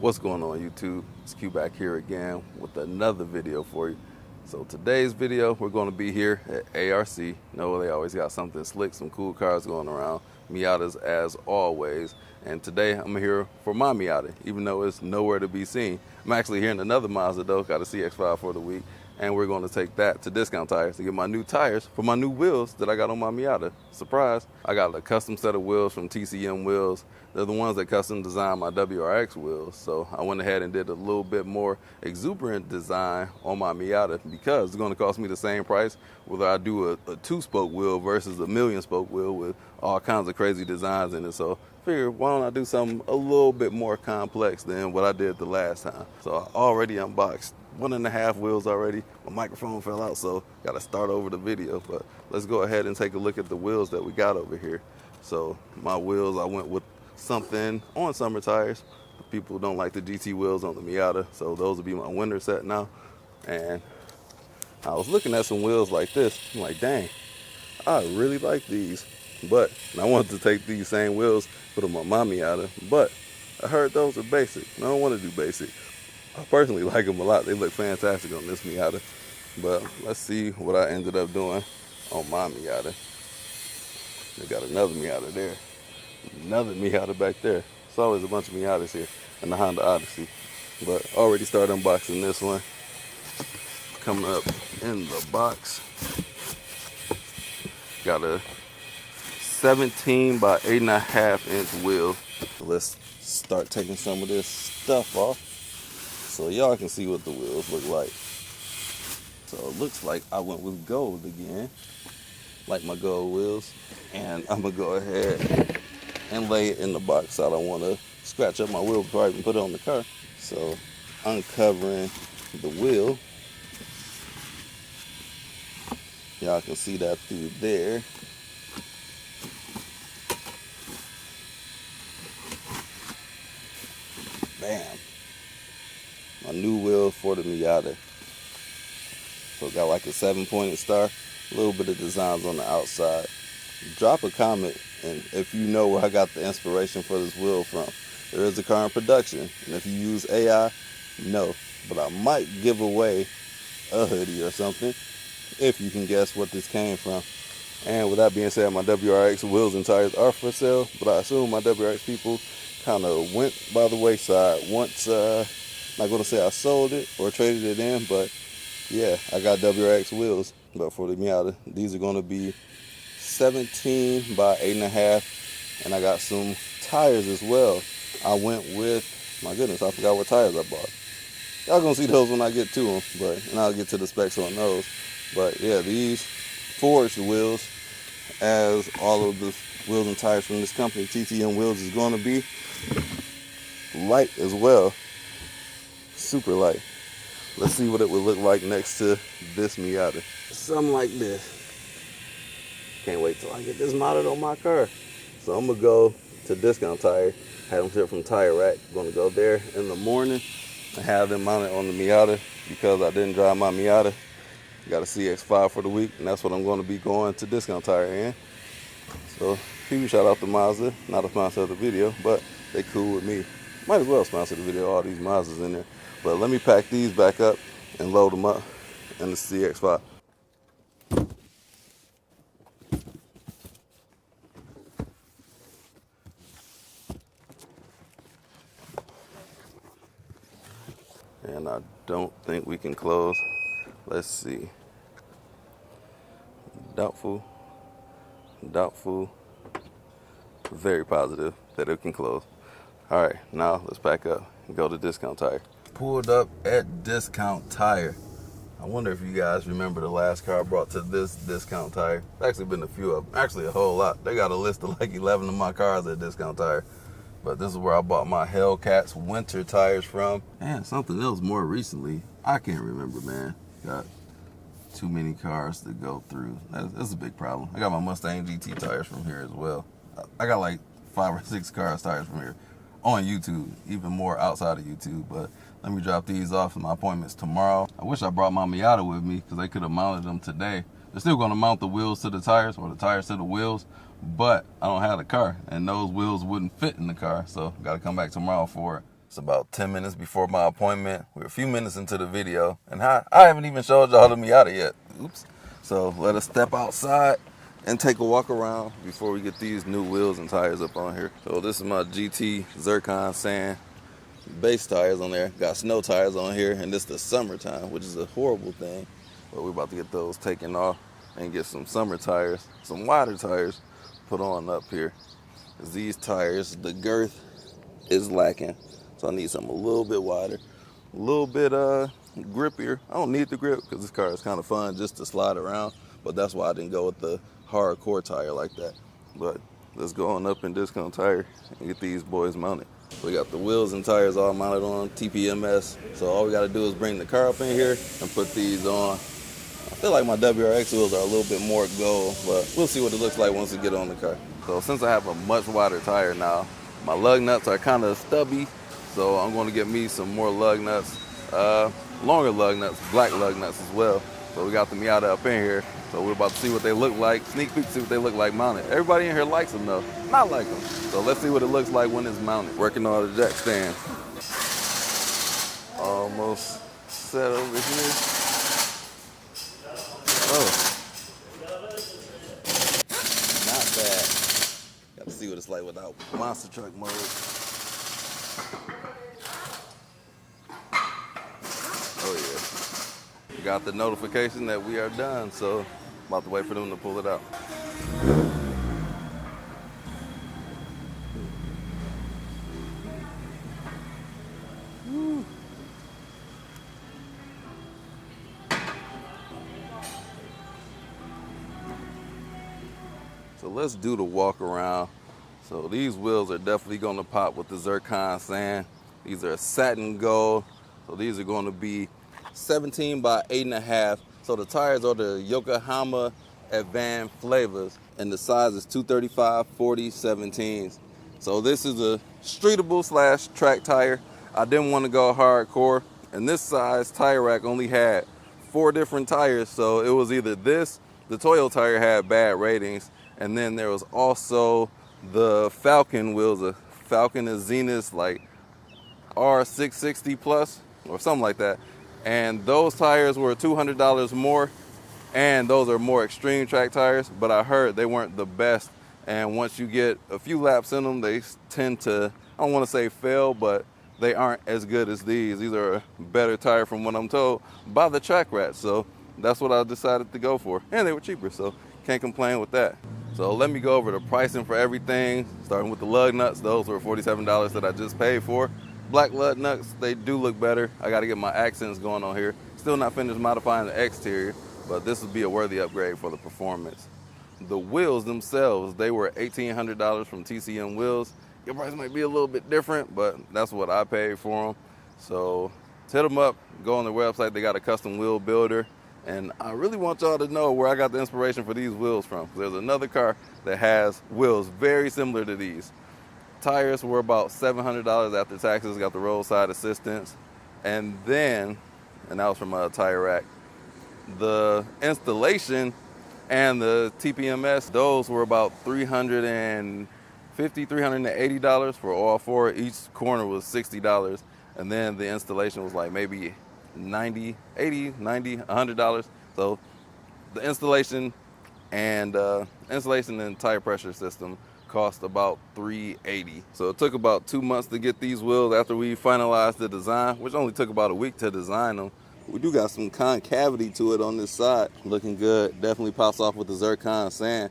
What's going on, YouTube? It's Q back here again with another video for you. So today's video, we're going to be here at ARC. You know, they always got something slick, some cool cars going around. Miatas as always. And today I'm here for my Miata, even though it's nowhere to be seen. I'm actually here in another Mazda though, got a CX-5 for the week. And we're going to take that to Discount Tires to get my new tires for my new wheels that I got on my Miata. Surprise! I got a custom set of wheels from TCM Wheels. They're the ones that custom design my WRX wheels. So I went ahead and did a little bit more exuberant design on my Miata because it's going to cost me the same price whether I do a two-spoke wheel versus a million-spoke wheel with all kinds of crazy designs in it. So I figured, why don't I do something a little bit more complex than what I did the last time. So I already unboxed 1.5 wheels already. My microphone fell out, so got to start over the video. But let's go ahead and take a look at the wheels that we got over here. So my wheels, I went with something on summer tires. People don't like the GT wheels on the Miata, so those will be my winter set now. And I was looking at some wheels like this. I'm like, dang, I really like these. But I wanted to take these same wheels, put them on my Miata. But I heard those are basic. I don't want to do basic. I personally like them a lot. They look fantastic on this Miata. But let's see what I ended up doing on my Miata. They got another Miata there. Another Miata back there. It's always a bunch of Miatas here. And the Honda Odyssey. But already started unboxing this one. Coming up in the box. Got a 17 by 8.5 inch wheel. Let's start taking some of this stuff off so y'all can see what the wheels look like. So it looks like I went with gold again, like my gold wheels, and I'm gonna go ahead and lay it in the box. I don't want to scratch up my wheel before I even put it on the car. So uncovering the wheel, y'all can see that through there. Bam. My new wheel for the Miata. So got like a 7-pointed star, a little bit of designs on the outside. Drop a comment and if you know where I got the inspiration for this wheel from. There is a car in production, and if you use AI, no. But I might give away a hoodie or something if you can guess what this came from. And with that being said, my WRX wheels and tires are for sale, but I assume my WRX people kind of went by the wayside once, not going to say I sold it or traded it in, but yeah, I got WRX wheels. But for the Miata, these are going to be 17 by 8.5, and I got some tires as well. I went with, my goodness, I forgot what tires I bought. Y'all going to see those when I get to them, and I'll get to the specs on those. But yeah, these forged wheels, as all of the wheels and tires from this company, TCM Wheels, is going to be light as well. Super light. Let's see what it would look like next to this Miata. Something like this. Can't wait till I get this mounted on my car. So I'm going to go to Discount Tire. Had them shipped from Tire Rack. Going to go there in the morning and have them mounted on the Miata because I didn't drive my Miata. Got a CX-5 for the week, and that's what I'm going to be going to Discount Tire in. So huge shout out to Mazda. Not a sponsor of the video, but they cool with me. Might as well sponsor the video, all these Mazdas in there. But let me pack these back up and load them up in the CX-5. And I don't think we can close. Let's see. Doubtful. Very positive that it can close. All right, now let's pack up and go to Discount Tire. Pulled up at Discount Tire. I wonder if you guys remember the last car I brought to this Discount Tire. It's actually been a few of them, actually a whole lot. They got a list of like 11 of my cars at Discount Tire. But this is where I bought my Hellcats winter tires from. And something else more recently, I can't remember, man. Got too many cars to go through. That's a big problem. I got my Mustang GT tires from here as well. I got like 5 or 6 cars tires from here on YouTube, even more outside of YouTube. But let me drop these off at my appointments tomorrow. I wish I brought my Miata with me because they could have mounted them today. They're still going to mount the wheels to the tires or the tires to the wheels, but I don't have the car and those wheels wouldn't fit in the car, so got to come back tomorrow for it. It's about 10 minutes before my appointment. We're a few minutes into the video, and I haven't even showed y'all the Miata yet. Oops. So let us step outside and take a walk around before we get these new wheels and tires up on here. So this is my GT Zircon Sand base tires on there. Got snow tires on here, and this is the summertime, which is a horrible thing. But we're about to get those taken off and get some summer tires, some wider tires put on up here. Because these tires, the girth is lacking. So I need something a little bit wider, a little bit grippier. I don't need the grip because this car is kind of fun just to slide around, but that's why I didn't go with the hardcore tire like that. But let's go on up in Discount Tire and get these boys mounted. We got the wheels and tires all mounted on TPMS, so all we got to do is bring the car up in here and put these on. I feel like my WRX wheels are a little bit more gold, but we'll see what it looks like once we get on the car. So since I have a much wider tire now, my lug nuts are kind of stubby, so I'm going to get me some more lug nuts, longer lug nuts, black lug nuts as well. So we got the Miata up in here, so we're about to see what they look like, sneak peek, see what they look like mounted. Everybody in here likes them though, not like them. So let's see what it looks like when it's mounted. Working on the jack stand. Almost set over here. Oh, not bad. Got to see what it's like without monster truck mode. Oh yeah. We got the notification that we are done, so I'm about to wait for them to pull it out. So let's do the walk around. So these wheels are definitely going to pop with the Zircon Sand. These are satin gold. So these are going to be 17 by 8.5. So the tires are the Yokohama Advanced flavors, and the size is 235 40 17s. So this is a streetable / track tire. I didn't want to go hardcore, and this size tire rack only had 4 different tires. So it was either this, the Toyo tire had bad ratings, and then there was also the Falcon wheels, a Falcon and Zenith like R660 plus or something like that. And those tires were $200 more, and those are more extreme track tires, but I heard they weren't the best. And once you get a few laps in them, they tend to, I don't want to say fail, but they aren't as good as these. These are a better tire from what I'm told by the track rats. So that's what I decided to go for. And they were cheaper, so can't complain with that. So let me go over the pricing for everything, starting with the lug nuts. Those were $47 that I just paid for. Black lug nuts, they do look better. I got to get my accents going on here. Still not finished modifying the exterior, but this would be a worthy upgrade for the performance. The wheels themselves, they were $1,800 from TCM Wheels. Your price might be a little bit different, but that's what I paid for them. So hit them up, go on their website. They got a custom wheel builder. And I really want y'all to know where I got the inspiration for these wheels from. There's another car that has wheels very similar to these. Tires were about $700 after taxes, got the roadside assistance. And that was from a tire rack. The installation and the TPMS, those were about $350, $380 for all 4. Each corner was $60. And then the installation was like maybe $90, $80, $90, $100. So the installation and tire pressure system cost about $380. So it took about 2 months to get these wheels after we finalized the design, which only took about a week to design them. We do got some concavity to it on this side. Looking good. Definitely pops off with the Zircon Sand.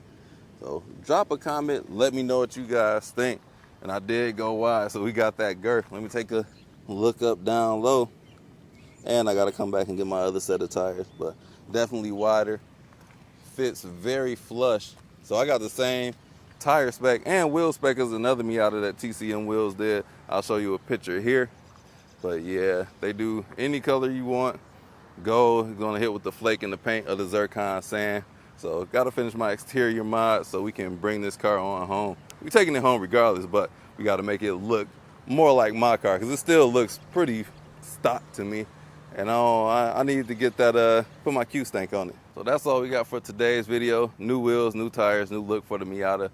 So drop a comment. Let me know what you guys think. And I did go wide, so we got that girth. Let me take a look up down low. And I got to come back and get my other set of tires, but definitely wider. Fits very flush. So I got the same tire spec and wheel spec as another Miata that TCM Wheels did. I'll show you a picture here. But yeah, they do any color you want. Gold, gonna hit with the flake in the paint of the Zircon Sand. So gotta finish my exterior mod so we can bring this car on home. We're taking it home regardless, but we gotta make it look more like my car because it still looks pretty stock to me. And I need to get that, put my Q-stank on it. So that's all we got for today's video. New wheels, new tires, new look for the Miata.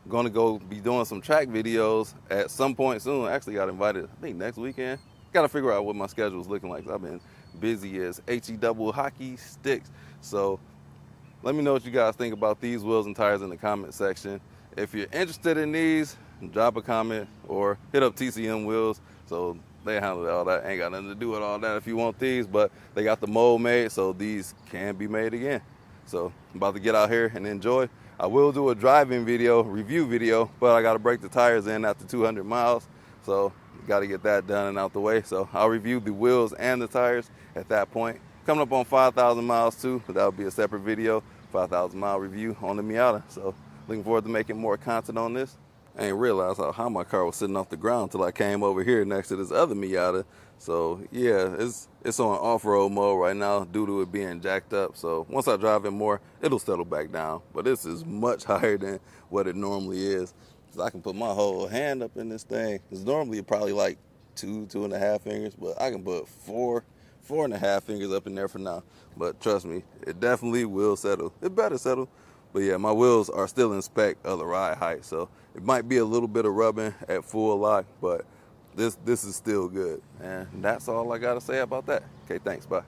Going to go be doing some track videos at some point soon. I actually got invited, I think next weekend. Got to figure out what my schedule is looking like. I've been busy as HE double hockey sticks. So let me know what you guys think about these wheels and tires in the comment section. If you're interested in these, drop a comment or hit up TCM Wheels. So they handle all that. Ain't got nothing to do with all that if you want these, but they got the mold made, so these can be made again. So I'm about to get out here and enjoy. I will do a driving video, review video, but I got to break the tires in after 200 miles. So got to get that done and out the way. So I'll review the wheels and the tires at that point. Coming up on 5,000 miles too, but that'll be a separate video, 5,000 mile review on the Miata. So looking forward to making more content on this. I ain't realized how my car was sitting off the ground until I came over here next to this other Miata. So yeah, it's on off-road mode right now due to it being jacked up. So once I drive it more, it'll settle back down. But this is much higher than what it normally is. So I can put my whole hand up in this thing. It's normally probably like 2.5 fingers, but I can put 4.5 fingers up in there for now. But trust me, it definitely will settle. It better settle. But yeah, my wheels are still in spec of the ride height, so it might be a little bit of rubbing at full lock, but this is still good. And that's all I gotta say about that. Okay, thanks, bye.